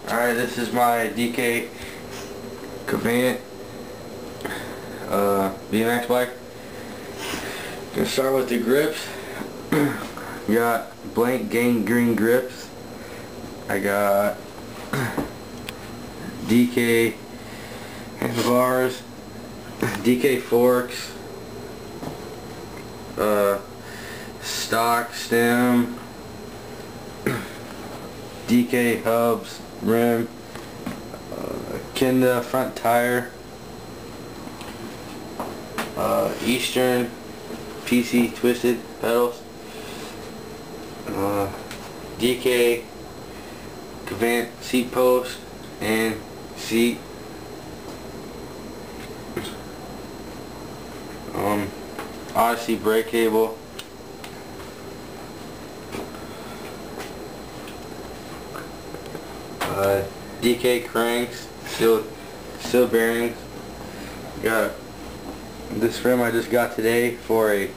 Alright, this is my DK Kvant BMX bike. Gonna start with the grips. Got blank gang green grips. I got DK handlebars, DK forks, stock stem, DK hubs, rim, Kenda front tire, Eastern PC twisted pedals, DK Kvant seat post and seat, Odyssey brake cable, DK cranks, steel bearings. Got this rim I just got today for a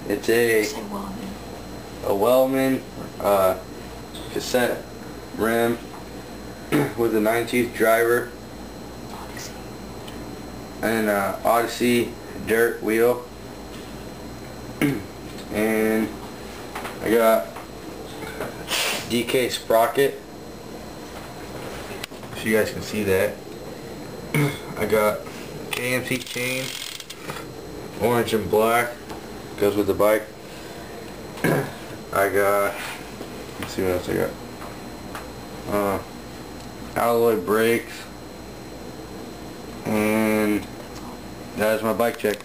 it's a Wellman cassette rim with a 9-tooth driver and Odyssey dirt wheel, and I got DK sprocket so you guys can see that. I got KMC chain, orange and black, goes with the bike. I got, let's see what else I got. Alloy brakes, and that is my bike check.